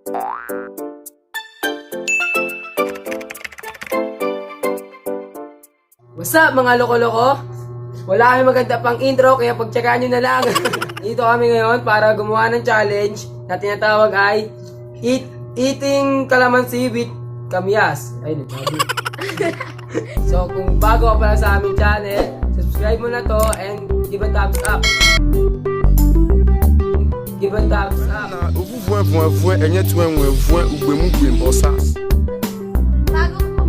What's up mga loko-loko? Wala kami maganda pang intro kaya pagtsagaan nyo na lang. Dito kami ngayon para gumawa ng challenge na tinatawag ay Eating Calamansi with Kamyas. Ay, nagsabi. So kung bago ka pala sa aming channel, subscribe mo na to and give a thumbs up. Give a thumbs up.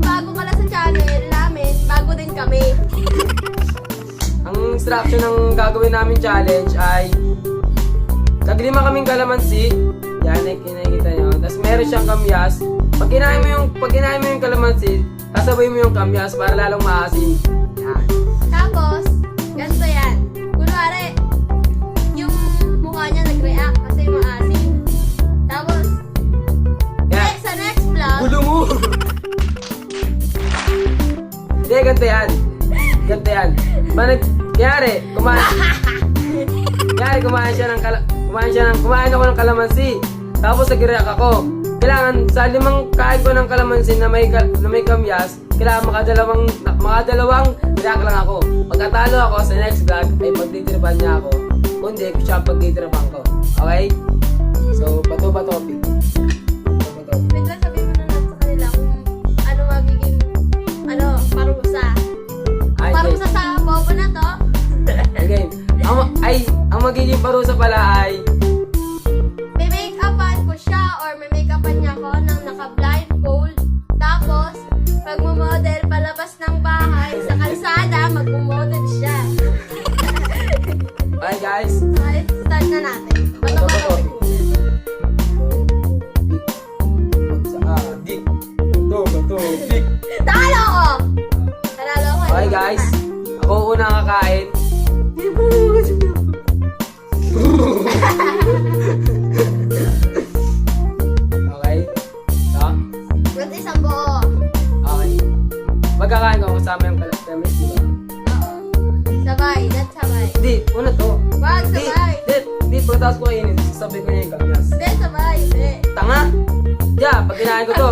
Bago ka lang sa channel namin, bago din kami. Ang instruction ng gagawin namin challenge ay taglima kaming kalamansi. Yan, nakikita nyo. Tapos meron siyang kamyas. Pag kinain mo yung kalamansi, kasabay mo yung kamyas para lalong maasim. Yan. Tapos, ganito yan. Kunwari, yung mukha niya nag-react kasi maasim. Tapos, Yan. sa next vlog, Gulo mo! Hindi, ganito yan. Ganito yan. Kumain ako ng kalamansi. Tapos nag-react ako. Kailangan, sa 5 kain ko ng kalamansi na may kamyas, kailangan makadalawang react lang ako. Pagkatalo ako sa next vlog, ay pagtitripan niya ako. Kundi, siya pagtitripan ko. Okay? So, bato ba topic? bigla sabihin mo na lang sa kanila kung ano magiging, parusa. Ay, Parusa sa bobo na to. okay. Ang magiging parusa pala ay May make-upan ko siya or may make-upan niya ako ng naka-blindfold. Tapos, pag model palabas ng bahay sa kalsada, mag-model siya. okay guys. Okay, start na natin. Bato ba Bato. topic? Big. Talo ko! Talo ko. Okay guys, ako una kakain. Okay? Ha? Ba't isang buo? Okay. Magkakain ko kasama yung kalamansi, di ba? Oo. Sabay, that's sabay. Hindi, una to. Wag, sabay. Hindi, pagkatapos ko kainin, sasabihin ko niya yung kamyas. Hindi, sabay. Hindi. Tanga! Yeah, pag kinain ko to.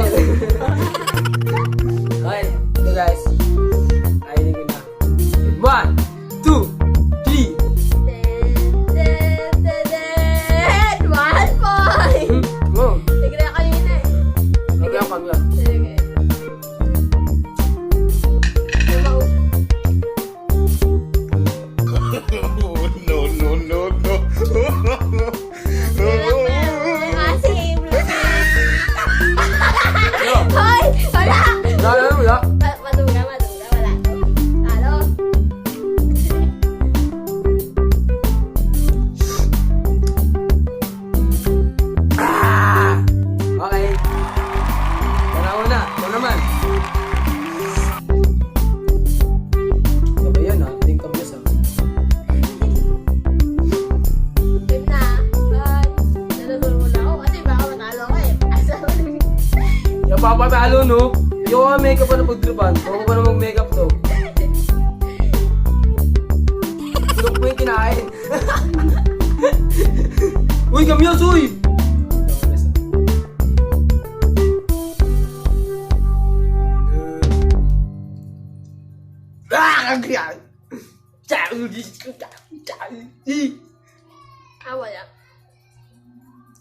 Okay, ito guys. Kainin ko na. 1, 2, 3. Dead! 1 point! Oh, Sige na kanina eh. nagkaya ang kamyas. Sige. Asim! Hoy! Wala! Wala. Maduga, wala. Talo. Okay. Una. Ito naman. Ano ba yan, Hindi yung kamyas, Game na. Bye. Nalulunod muna ako kasi baka matalo ko eh. Yung papatalo, no? Yung ka makeup pa na pagtripan. Huwag ko pa na mag-makeup to. Tulog mo yung kinain. Uy, kamyas, uy! Wala.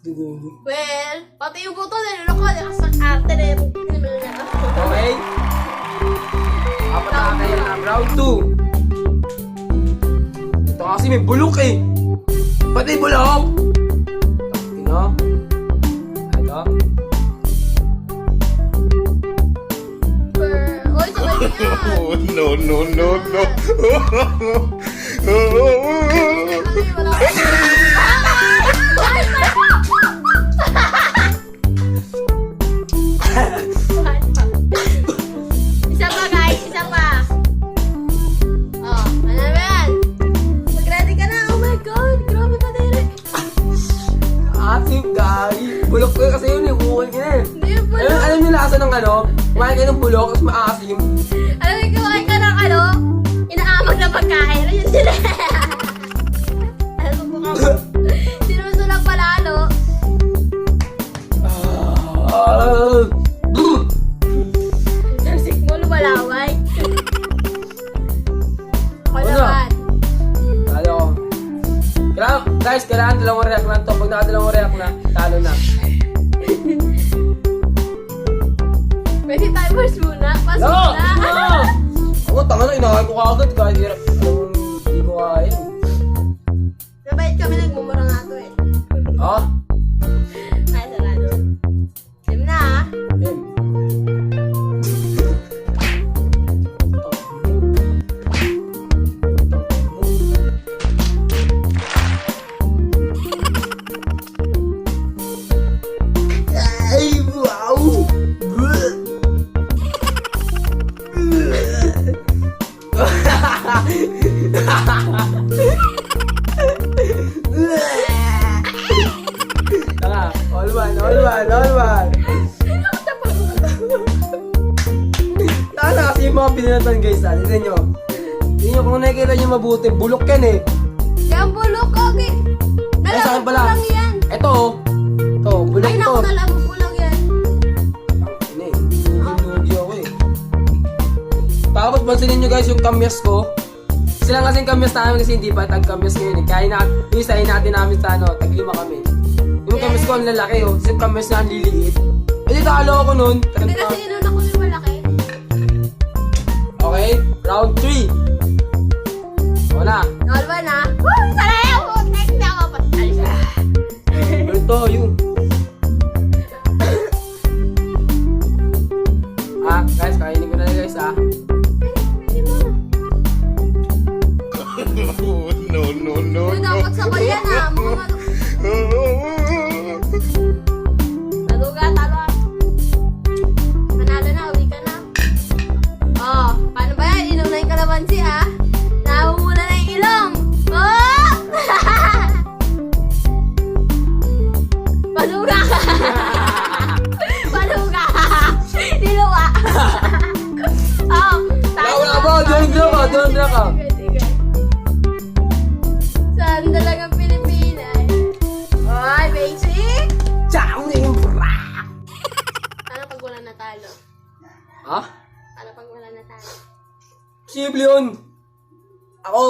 Dugo. Well, pati yung buto nilulok ko. Kasi arte na yung Okay? Apat na kayo na. Round 2. Ito kasi may bulok eh. Pati bulok! Ito. Ito. Uy, sabay niya. No. Ay, wala ko. Isa pa guys, isa pa. Oh, ano ba yan? Mag-ready ka na. Oh my God, grabe ka din. Asim, guys. Bulok ko kasi yun eh. Bukol ka na eh. Hindi yung bulok. Alam niyo lasa ng ano? Kumain kayo ng bulok, tapos maasim. Alam mo, kumain ka ng inaamag na pagkain. Ano yun sila? Alam mo, mukha mo. Sinusulang pala, guys, kailangan dalawang react lang to. Pag nakadalawang react na, talo na. Pwede timers muna. Pas No! muna. No! Ako, tanga na, inakain ko kagad. Kahit hirap. Alam mo, hindi ko kaya. Nabait kami nagmumura nga to eh. Ah? Ay, sarado. Sim na ah. Em. Ay, wow! Tanga, all one. Tanga kasi yung mga pinilatan guys, tignan nyo. Tignan nyo kung nakikita nyo mabuti, bulok yan eh. Kaya ang bulok ko, okay. Ay, sa akin pala. Nalaman ko lang yan. Ito oh. Ito, bulok Ay, to. naku, nalaman ko lang yan. Ini, lugi ako eh. Tapos pansinin nyo guys yung kamyas ko. Sila kasing kamyas namin kasi hindi pa tag-kamyas ngayon eh. Kaya yung isahin natin namin sa ano, tag-5 kami. Yung kamyas ko ang lalaki oh. Kasi yung kamyas na ang liliit. Eh di talo ako nun. Hindi kasi inuna ko yung malaki. Okay, round 3. Wala. All one ah. Woo! Saraya mo! Next na ako patay siya. Ito, yun. Guys, kainin ko na guys ah. Uy, dapat sabay yan ah. Mga talo ka, talo ka. Manalo na, uwi ka na. Oh, paano ba yan? Inom na yung kalamansi ah. Nahumula na yung ilong. Oh! Paluga ka. Paluga. Diluwa. Oh, Wala ba? Don't draw ka. Sige. Saan talagang Pilipinas? Ay, basic! Ciao na yung bra! Paano pag wala natalo? Ha? Paano pag wala natalo? Simple yun. Ako,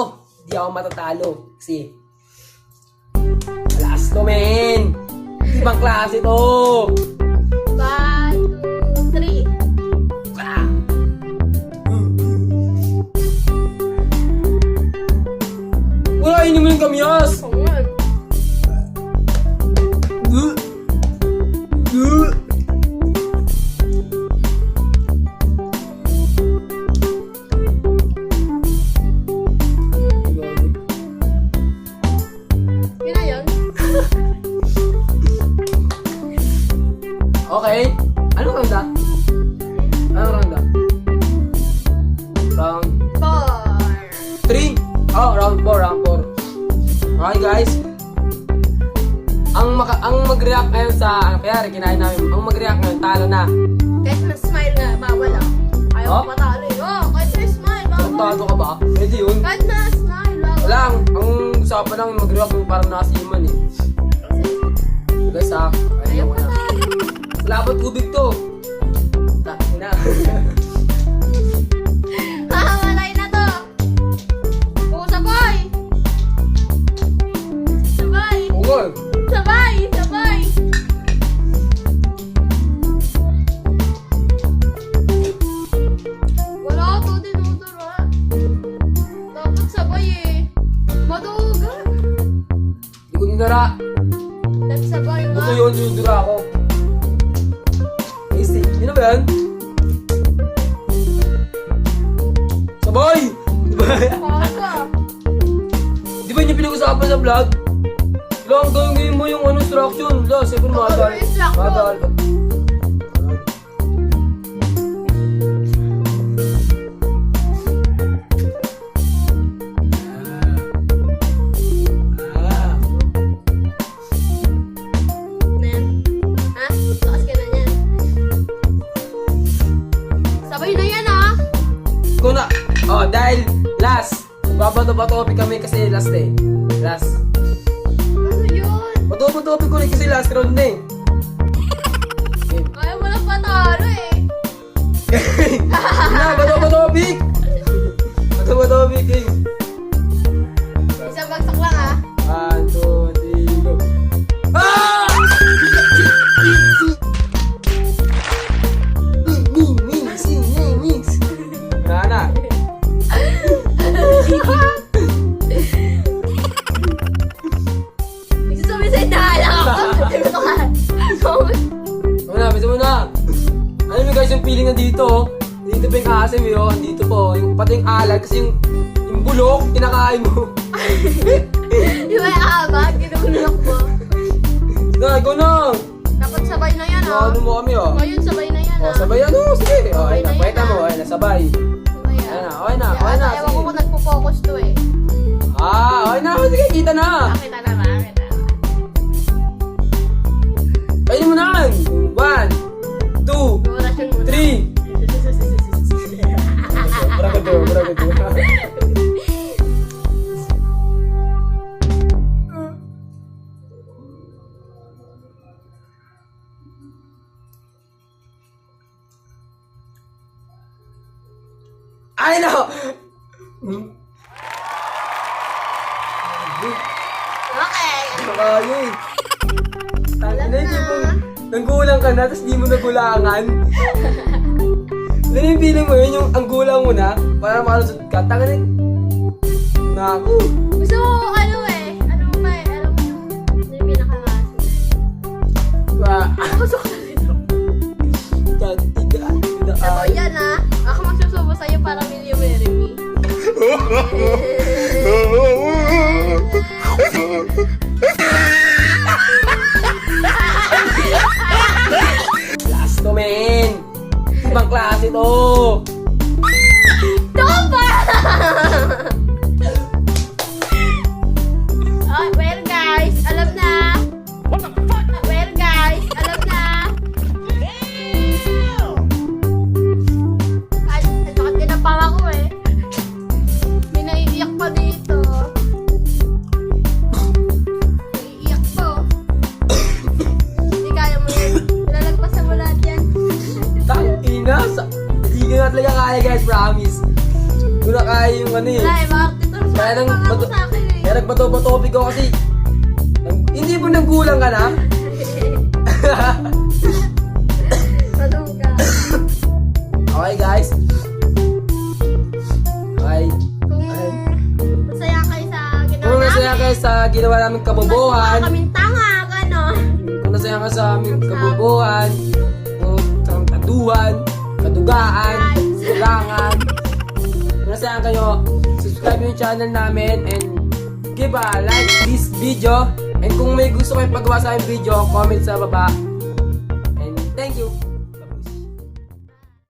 di ako matatalo. Kasi, last to men. Ibang klase to. 1, 2, 3. Ah. Wala, ini mo yung kamyas. Pangan. Yun na yun. Okay. Anong round ah? Anong round ah? Round 4. 3? Oh, round 4. Okay guys. Ang mag-react ngayon sa, kaya kinain namin, ang mag-react ngayon, talo na. Kahit na smile nga, bawal ah. Ayaw Oh? ko matalo eh. Oh, kahit na smile, bawal. Talo ka ba? Pwede yun. Kahit na smile, bawal. Wala, ang usapan lang mag-react yung parang nakasiman eh. Guys ha, Ayaw ayaw ko na. matalo. Wala ba tubig to? Na. Malay na to. Oo, sabay. Sabay. Okay. Sabay. Wala to, dinudura. Dapat sabay eh. Maduga. Hindi ko dinara. Dapat sabay nga. Buto yun, dinudura ako. Easy. Yun na ba yan? Sabay! Kaka. Di ba niyo pinag-usapan sa vlog? Lang, gawin mo yung instruction. La, siguro madal. Ano instruction? Madal. Nen. Ha? Lakas ka na yan. Sabay na yan ah. Kung na, oh, dahil last. Babato-bato kami kasi last eh. Last. Ano yun? Bato-bato ko rin kasi last round na eh. Ayaw mo lang patalo eh. Na, bato-bato-pick! Bato-bato-pick eh. Isang bagsak lang ah. 1, 2, 3, yung feeling na dito, oh. Dito pa yung asim, yun. Dito po. Yung, pati yung alag. Kasi yung bulok, kinakain mo. Di ba yung amat? Kinulok mo. Na, go na. Dapat sabay na yan, oh. Ano mo kami, oh. Ngayon, sabay na yan, Oh, ah. sabay ano? Sige. Oh, Sabay ayun na. na Pweta yan, mo. ah. Ayun na, sabay. Sabay, ah. Ayun na, okay na. Okay na. Ewan ko Sige. kung nagpo-focus to, eh. Okay na. Sige, kita na. Nakita na ba? Nakita na. Kainin mo na. 1, 2, Orasyon muna. 3. Bragado. Ay, no! Okay. Ayun. Alam na. Nanggulang ka na, tapos di mo nagulangan. Ano yung feeling mo yun? Yung ang gulang mo na, para makalusot ka. Tangan Naku. Gusto ko, ano eh. Ano ba eh. Alam mo yung pinakakasin. Gusto ko na dito. Katigaan. Sabaw yan, ah. Ako magsusubo sa'yo para will you marry me? Last to, men. Ibang klase to. Topa! Oh, well guys, alam na. Well guys, alam na. Ay, saka tinapawa ko eh. May naiiyak pa dito. Naiiyak po. Hindi kaya mo yun. Nilalagpasan mo lahat yan. Tangina. Hindi ko na talaga kaya, guys. Promise. Hindi ko na kaya yung ano eh. Wala eh, mga artitors. Kaya nang Pangako bato- sa akin eh. Kaya nagbato-batopic ko kasi hindi mo nanggulang ka na? Maluga. Okay, guys. Okay. Kung masaya kayo sa ginawa Kung nasaya namin. kayo sa ginawa namin kabobohan, Kaming tanga, gano'n. kung nasaya ka sa aming kabobohan, o kaduhan, kadugaan, kulangan, kung nasaya kayo, subscribe yung channel namin and give a like this video. And kung may gusto kayong pagawa sa aming video, comment sa baba. And thank you.